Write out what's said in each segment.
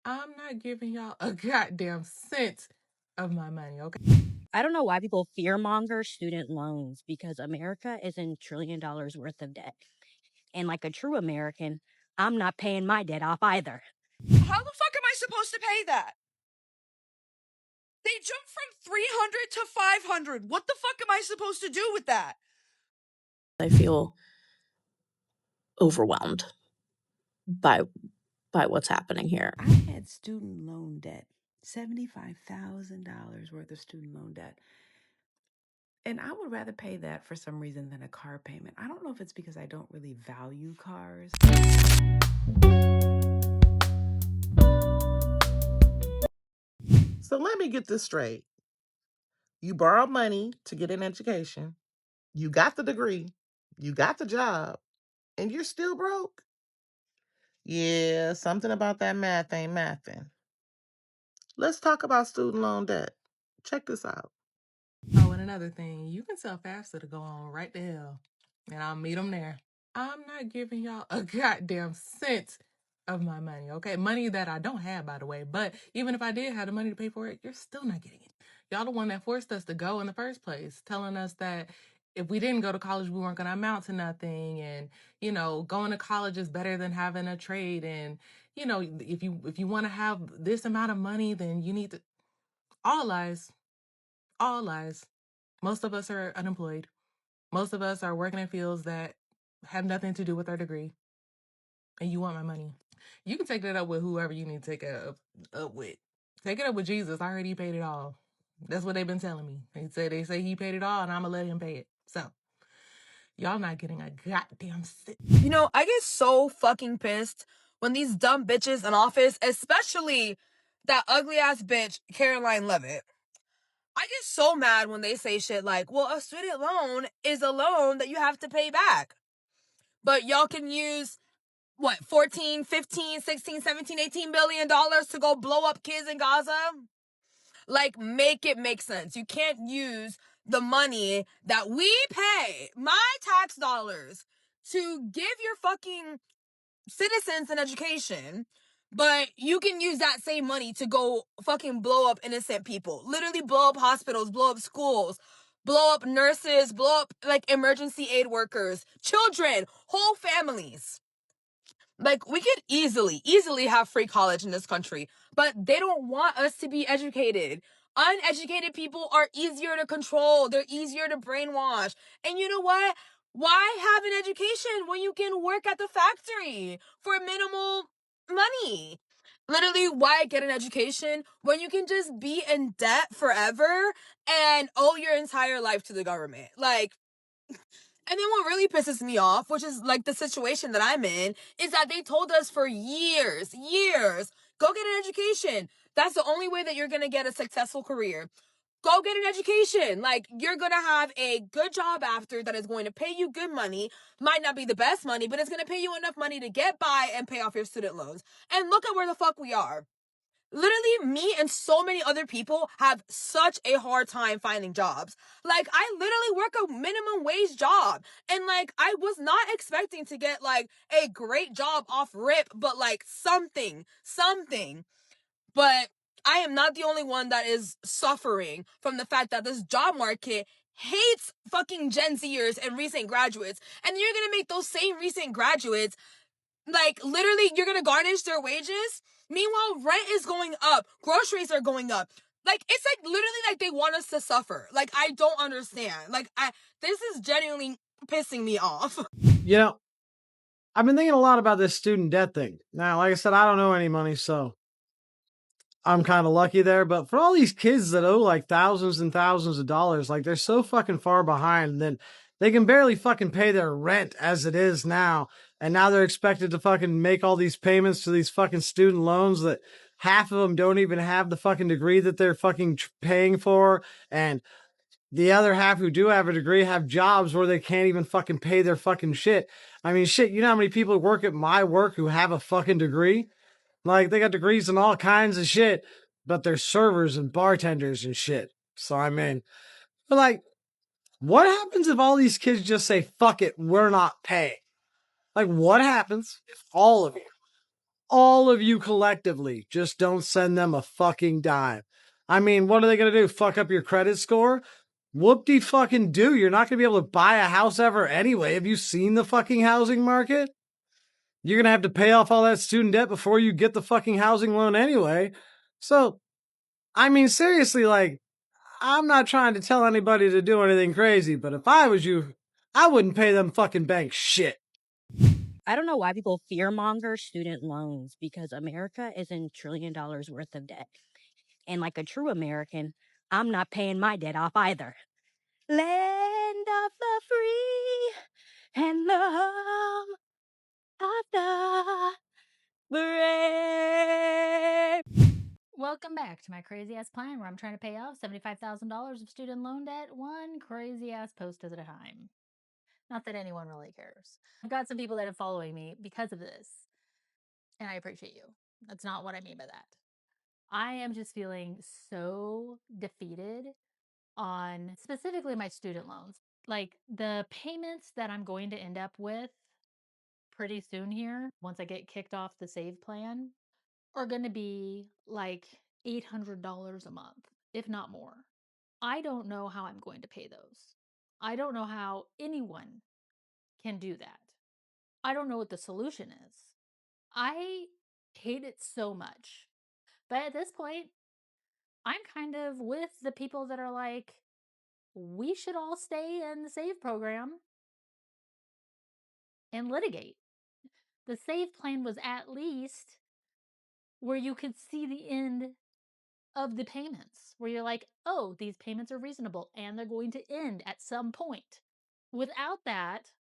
I'm not giving y'all a goddamn cent of my money, okay? I don't know why people fearmonger student loans because America is in $1 trillion worth of debt. And like a true American, I'm not paying my debt off either. How the fuck am I supposed to pay that? They jumped from 300 to 500. What the fuck am I supposed to do with that? I feel overwhelmed by what's happening here. I had student loan debt, $75,000 worth of student loan debt. And I would rather pay that for some reason than a car payment. I don't know if it's because I don't really value cars. So let me get this straight. You borrowed money to get an education. You got the degree. You got the job. And you're still broke? Yeah, something about that math ain't mathing. Let's talk about student loan debt. Check this out. Oh, and another thing, you can tell FAFSA to go on right to hell, and I'll meet them there. I'm not giving y'all a goddamn cent of my money, okay? Money that I don't have, by the way. But even if I did have the money to pay for it, you're still not getting it. Y'all the one that forced us to go in the first place, telling us that if we didn't go to college, we weren't going to amount to nothing. And, going to college is better than having a trade. And, if you want to have this amount of money, then you need to... All lies. All lies. Most of us are unemployed. Most of us are working in fields that have nothing to do with our degree. And you want my money. You can take that up with whoever you need to take it up with. Take it up with Jesus. I heard he paid it all. That's what they've been telling me. They say he paid it all and I'm going to let him pay it. So, y'all not getting a goddamn cent. You know, I get so fucking pissed when these dumb bitches in office, especially that ugly ass bitch, Caroline Levitt. I get so mad when they say shit like, well, a student loan is a loan that you have to pay back. But y'all can use, 14, 15, 16, 17, 18 billion dollars to go blow up kids in Gaza? Like, make it make sense. You can't use the money that we pay, my tax dollars, to give your fucking citizens an education, but you can use that same money to go fucking blow up innocent people. Literally blow up hospitals, blow up schools, blow up nurses, blow up, emergency aid workers, children, whole families. Like, we could easily have free college in this country, but they don't want us to be educated. Uneducated people are easier to control. They're easier to brainwash. And you know what? Why have an education when you can work at the factory for minimal money? Literally, why get an education when you can just be in debt forever and owe your entire life to the government? And then what really pisses me off, which is the situation that I'm in, is that they told us for years, go get an education. That's the only way that you're going to get a successful career. Go get an education. You're going to have a good job after that is going to pay you good money. Might not be the best money, but it's going to pay you enough money to get by and pay off your student loans. And look at where the fuck we are. Literally, me and so many other people have such a hard time finding jobs. I literally work a minimum wage job. And, I was not expecting to get, a great job off rip, but, something. But I am not the only one that is suffering from the fact that this job market hates fucking Gen Zers and recent graduates. And you're gonna make those same recent graduates, literally, you're gonna garnish their wages. Meanwhile, rent is going up. Groceries are going up. It's literally they want us to suffer. I don't understand. This is genuinely pissing me off. You know, I've been thinking a lot about this student debt thing. Now, like I said, I don't know any money, so I'm kind of lucky there. But for all these kids that owe thousands and thousands of dollars, they're so fucking far behind, and then they can barely fucking pay their rent as it is now. And now they're expected to fucking make all these payments to these fucking student loans that half of them don't even have the fucking degree that they're fucking paying for. And the other half who do have a degree have jobs where they can't even fucking pay their fucking shit. I mean, shit, you know how many people work at my work who have a fucking degree? They got degrees in all kinds of shit, but they're servers and bartenders and shit. So, I mean, but what happens if all these kids just say, fuck it, we're not paying? What happens if all of you All of you collectively, just don't send them a fucking dime. I mean, what are they going to do? Fuck up your credit score? Whoop-de-fucking-do. You're not going to be able to buy a house ever anyway. Have you seen the fucking housing market? You're going to have to pay off all that student debt before you get the fucking housing loan anyway. So, I mean, seriously, like, I'm not trying to tell anybody to do anything crazy, but if I was you, I wouldn't pay them fucking banks shit. I don't know why people fearmonger student loans because America is in $1 trillion worth of debt. And like a true American, I'm not paying my debt off either. Land of the free and the home of the brave. Welcome back to my crazy ass plan where I'm trying to pay off $75,000 of student loan debt one crazy ass post at a time. Not that anyone really cares. I've got some people that are following me because of this, and I appreciate you. That's not what I mean by that. I am just feeling so defeated on specifically my student loans. Like the payments that I'm going to end up with pretty soon here, once I get kicked off the save plan, are going to be like $800 a month, if not more. I don't know how I'm going to pay those. I don't know how anyone can do that. I don't know what the solution is. I hate it so much. But at this point, I'm kind of with the people that are like, we should all stay in the SAVE program and litigate. The SAVE plan was at least where you could see the end of the payments, where you're like, oh, these payments are reasonable and they're going to end at some point. Without that,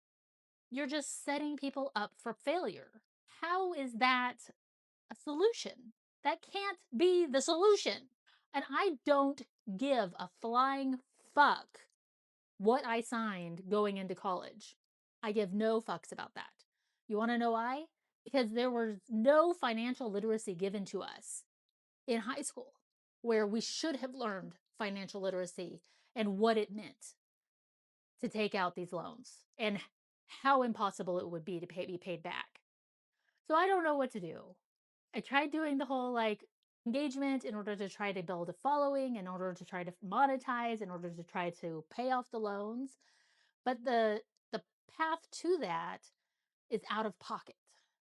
you're just setting people up for failure. How is that a solution? That can't be the solution. And I don't give a flying fuck what I signed going into college. I give no fucks about that. You want to know why? Because there was no financial literacy given to us in high school where we should have learned financial literacy and what it meant to take out these loans and how impossible it would be to be paid back. So I don't know what to do. I tried doing the whole like engagement in order to try to build a following, in order to try to monetize, in order to try to pay off the loans. But the path to that is out of pocket.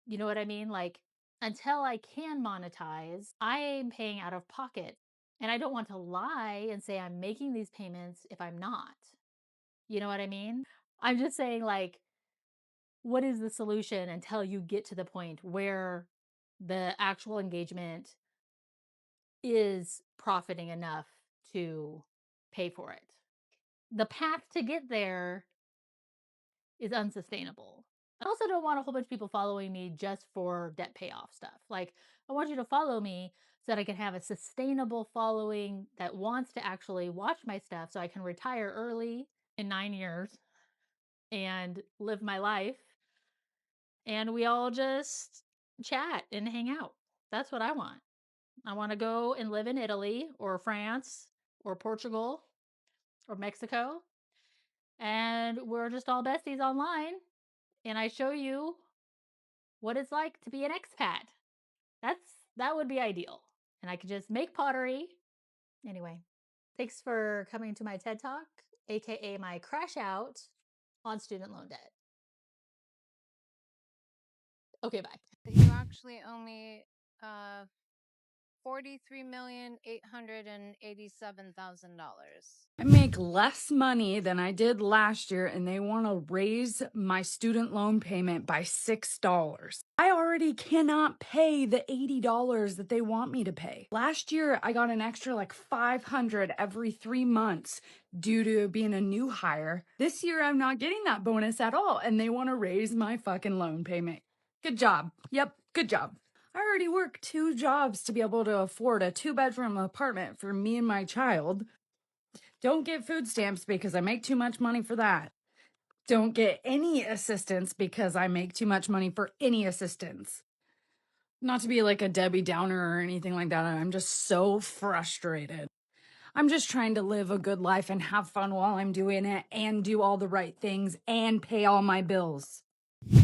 You know what I mean? Like until I can monetize, I am paying out of pocket. And I don't want to lie and say I'm making these payments if I'm not. You know what I mean? I'm just saying, like, what is the solution until you get to the point where the actual engagement is profiting enough to pay for it? The path to get there is unsustainable. I also don't want a whole bunch of people following me just for debt payoff stuff. Like, I want you to follow me so that I can have a sustainable following that wants to actually watch my stuff so I can retire early in 9 years and live my life. And we all just chat and hang out. That's what I want. I want to go and live in Italy or France or Portugal or Mexico. And we're just all besties online. And I show you what it's like to be an expat. That would be ideal. And I could just make pottery. Anyway, thanks for coming to my TED Talk, aka my crash out on student loan debt. Okay, bye. You actually owe me $43,887,000. I make less money than I did last year, and they want to raise my student loan payment by $6. I already cannot pay the $80 that they want me to pay. Last year, I got an extra like $500 every 3 months due to being a new hire. This year, I'm not getting that bonus at all, and they want to raise my fucking loan payment. Good job. Yep, good job. I already work 2 jobs to be able to afford a 2-bedroom apartment for me and my child. Don't get food stamps because I make too much money for that. Don't get any assistance because I make too much money for any assistance. Not to be like a Debbie Downer or anything like that. I'm just so frustrated. I'm just trying to live a good life and have fun while I'm doing it and do all the right things and pay all my bills.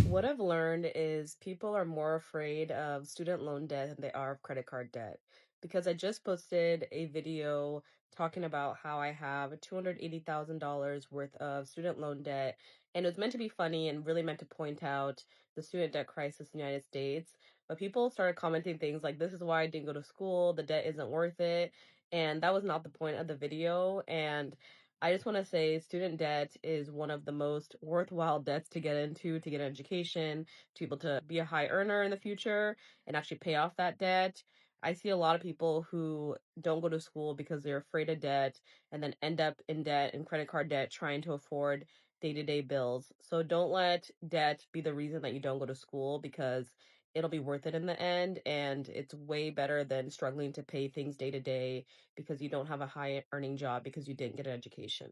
What I've learned is people are more afraid of student loan debt than they are of credit card debt. Because I just posted a video talking about how I have $280,000 worth of student loan debt. And it was meant to be funny and really meant to point out the student debt crisis in the United States. But people started commenting things like, this is why I didn't go to school, the debt isn't worth it. And that was not the point of the video. And I just want to say student debt is one of the most worthwhile debts to get into, to get an education, to be able to be a high earner in the future and actually pay off that debt. I see a lot of people who don't go to school because they're afraid of debt and then end up in debt and credit card debt trying to afford day-to-day bills. So don't let debt be the reason that you don't go to school, because it'll be worth it in the end, and it's way better than struggling to pay things day to day because you don't have a high earning job because you didn't get an education.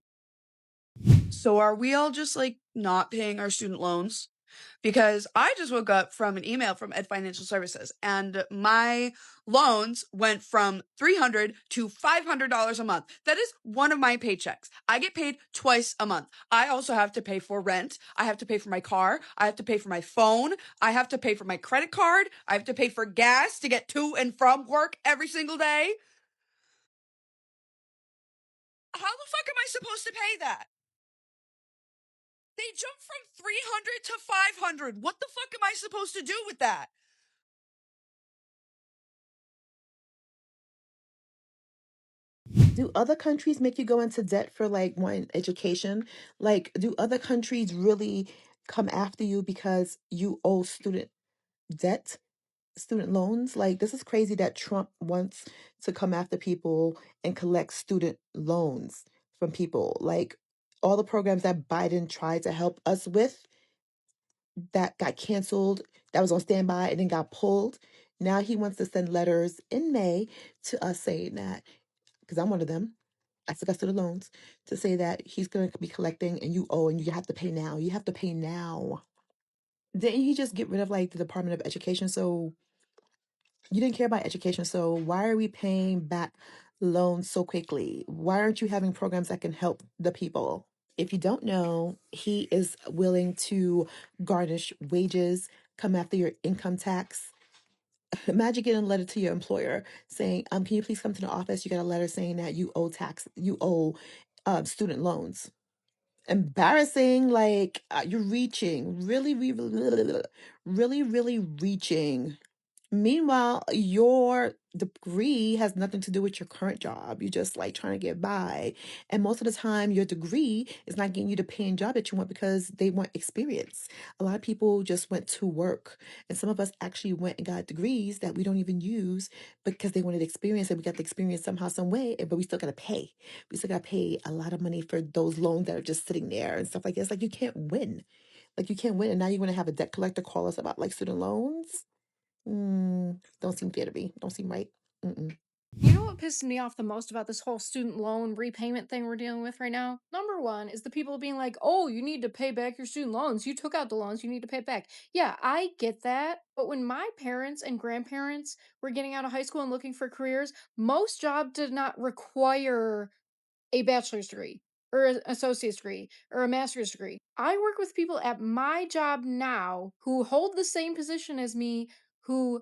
So are we all just like not paying our student loans? Because I just woke up from an email from Ed Financial Services and my loans went from $300 to $500 a month. That is one of my paychecks. I get paid twice a month. I also have to pay for rent. I have to pay for my car. I have to pay for my phone. I have to pay for my credit card. I have to pay for gas to get to and from work every single day. How the fuck am I supposed to pay that? They jumped from 300 to 500. What the fuck am I supposed to do with that? Do other countries make you go into debt for like one education? Like, do other countries really come after you because you owe student debt, student loans? Like, this is crazy that Trump wants to come after people and collect student loans from people. Like, all the programs that Biden tried to help us with that got canceled, that was on standby and then got pulled. Now he wants to send letters in May to us saying that, because I'm one of them, I still got student loans, to say that he's going to be collecting and you owe and you have to pay now. You have to pay now. Didn't he just get rid of like the Department of Education? So you didn't care about education. So why are we paying back loans so quickly? Why aren't you having programs that can help the people? If you don't know, he is willing to garnish wages, come after your income tax. Imagine getting a letter to your employer saying, can you please come to the office? You got a letter saying that you owe tax, you owe student loans. Embarrassing. Like, you're reaching, really reaching. Meanwhile, your degree has nothing to do with your current job. You're just like trying to get by. And most of the time, your degree is not getting you the paying job that you want because they want experience. A lot of people just went to work. And some of us actually went and got degrees that we don't even use because they wanted experience, and we got the experience somehow, some way, but we still got to pay. We still got to pay a lot of money for those loans that are just sitting there and stuff like that. It's like you can't win. Like, you can't win. And now you're going to have a debt collector call us about like student loans. Don't seem fair to me. Don't seem right. You know what pisses me off the most about this whole student loan repayment thing we're dealing with right now? Number one is the people being like, oh, you need to pay back your student loans. You took out the loans. You need to pay it back. Yeah, I get that. But when my parents and grandparents were getting out of high school and looking for careers, most jobs did not require a bachelor's degree or an associate's degree or a master's degree. I work with people at my job now who hold the same position as me, who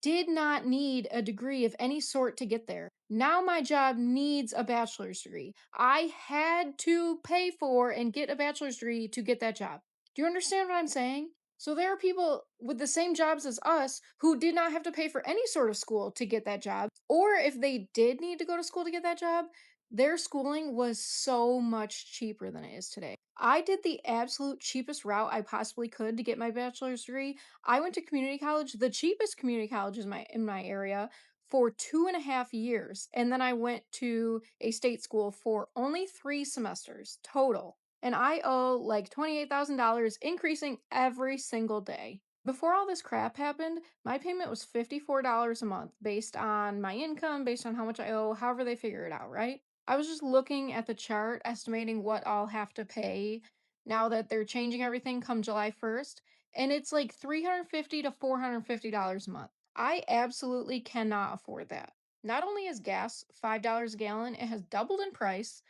did not need a degree of any sort to get there. Now my job needs a bachelor's degree. I had to pay for and get a bachelor's degree to get that job. Do you understand what I'm saying? So there are people with the same jobs as us who did not have to pay for any sort of school to get that job. Or if they did need to go to school to get that job, their schooling was so much cheaper than it is today. I did the absolute cheapest route I possibly could to get my bachelor's degree. I went to community college, the cheapest community college in my area, for 2.5 years. And then I went to a state school for only 3 semesters total. And I owe like $28,000, increasing every single day. Before all this crap happened, my payment was $54 a month based on my income, based on how much I owe, however they figure it out, right? I was just looking at the chart, estimating what I'll have to pay now that they're changing everything come July 1st, and it's like $350 to $450 a month. I absolutely cannot afford that. Not only is gas $5 a gallon, it has doubled in price.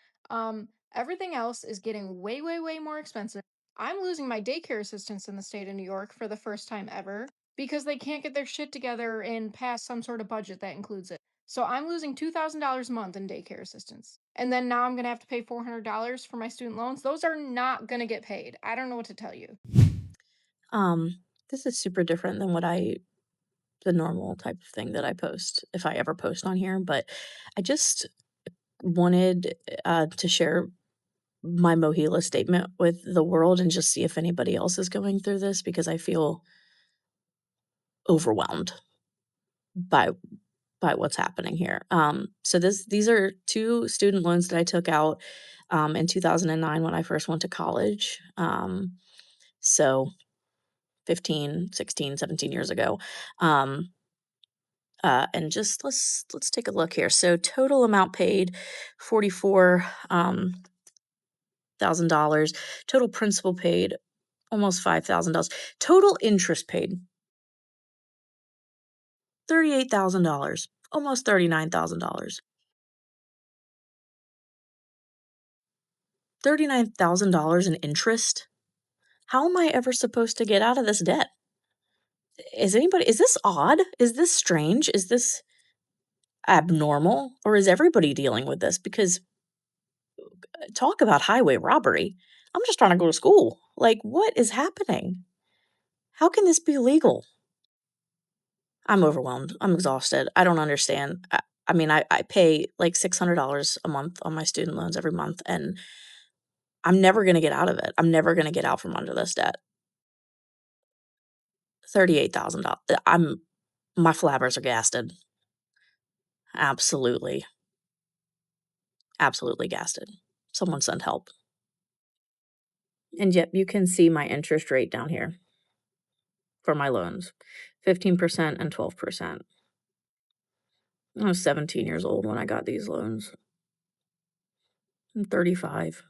Everything else is getting way more expensive. I'm losing my daycare assistants in the state of New York for the first time ever because they can't get their shit together and pass some sort of budget that includes it. So I'm losing $2,000 a month in daycare assistance. And then now I'm going to have to pay $400 for my student loans. Those are not going to get paid. I don't know what to tell you. This is super different than the normal type of thing that I post, if I ever post on here, but I just wanted to share my Mohila statement with the world and just see if anybody else is going through this, because I feel overwhelmed by what's happening here. So these are 2 student loans that I took out in 2009 when I first went to college. So 15, 16, 17 years ago. And just let's take a look here. So total amount paid $44,000. Total principal paid almost $5,000. Total interest paid $38,000, almost $39,000. $39,000 in interest. How am I ever supposed to get out of this debt? Is this odd? Is this strange? Is this abnormal? Or is everybody dealing with this? Because talk about highway robbery. I'm just trying to go to school. Like, what is happening? How can this be legal? I'm overwhelmed. I'm exhausted. I don't understand. I mean, I pay like $600 a month on my student loans every month, and I'm never going to get out of it. I'm never going to get out from under this debt. $38,000. My flabbers are gasted. Absolutely. Absolutely gasted. Someone send help. And yet you can see my interest rate down here for my loans. 15% and 12%. I was 17 years old when I got these loans. I'm 35.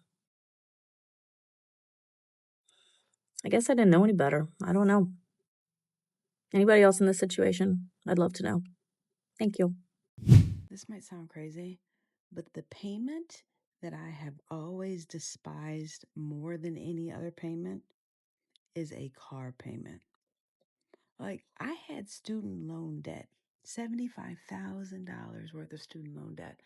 I guess I didn't know any better. I don't know. Anybody else in this situation? I'd love to know. Thank you. This might sound crazy, but the payment that I have always despised more than any other payment is a car payment. Like, I had student loan debt, $75,000 worth of student loan debt.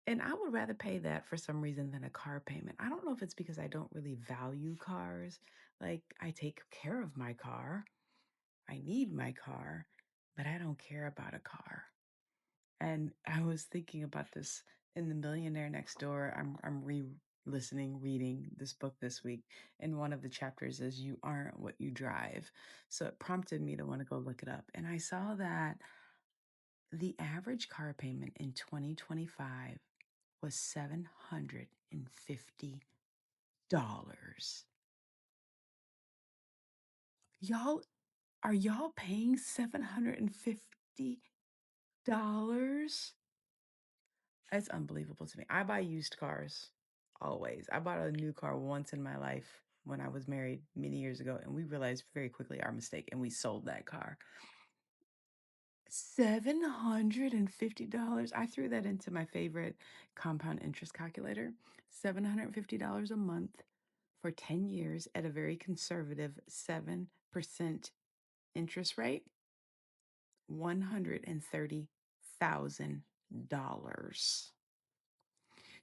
And I would rather pay that for some reason than a car payment. I don't know if it's because I don't really value cars. Like, I take care of my car, I need my car, but I don't care about a car. And I was thinking about this in The Millionaire Next Door. I'm reading this book this week, and one of the chapters is "You aren't what you drive." So it prompted me to want to go look it up, and I saw that the average car payment in 2025 was $750. Y'all, are y'all paying $750? It's unbelievable to me. I buy used cars always. I bought a new car once in my life when I was married many years ago, and we realized very quickly our mistake and we sold that car. $750. I threw that into my favorite compound interest calculator. $750 a month for 10 years at a very conservative 7% interest rate. $130,000.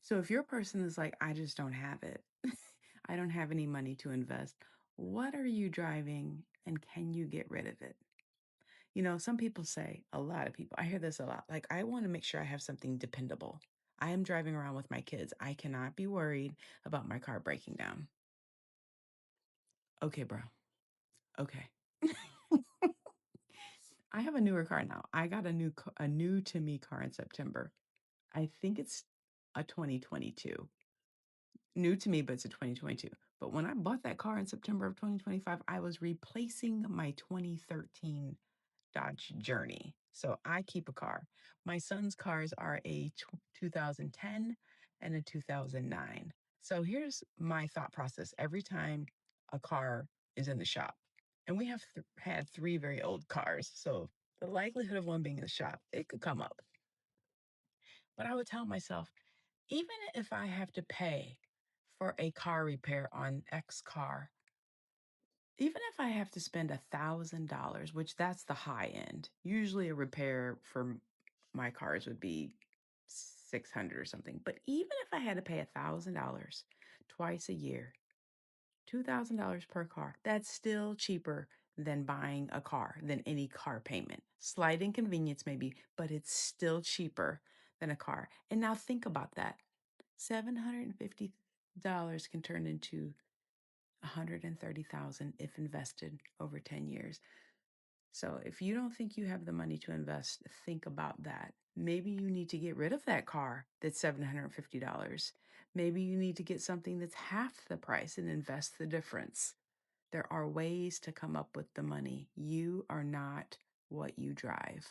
So if your person is like, I just don't have it, I don't have any money to invest, what are you driving and can you get rid of it? You know, some people say, a lot of people, I hear this a lot, like, I want to make sure I have something dependable. I am driving around with my kids. I cannot be worried about my car breaking down. Okay, bro. Okay. I have a newer car now. I got a new to me car in September. I think it's a 2022. New to me, but it's a 2022. But when I bought that car in September of 2025, I was replacing my 2013 Dodge Journey. So I keep a car. My son's cars are a 2010 and a 2009. So here's my thought process every time a car is in the shop. And we have had 3 very old cars. So the likelihood of one being in the shop, it could come up. But I would tell myself, even if I have to pay for a car repair on X car. Even if I have to spend $1,000, which that's the high end, usually a repair for my cars would be 600 or something. But even if I had to pay $1,000 twice a year, $2,000 per car, that's still cheaper than buying a car, than any car payment. Slight inconvenience maybe, but it's still cheaper than a car. And now think about that. $750 can turn into $130,000 if invested over 10 years. So if you don't think you have the money to invest, think about that. Maybe you need to get rid of that car that's $750. Maybe you need to get something that's half the price and invest the difference. There are ways to come up with the money. You are not what you drive.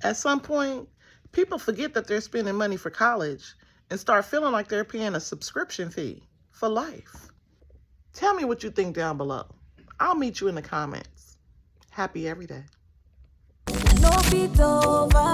At some point, people forget that they're spending money for college and start feeling like they're paying a subscription fee for life. Tell me what you think down below. I'll meet you in the comments. Happy every day. No fit over.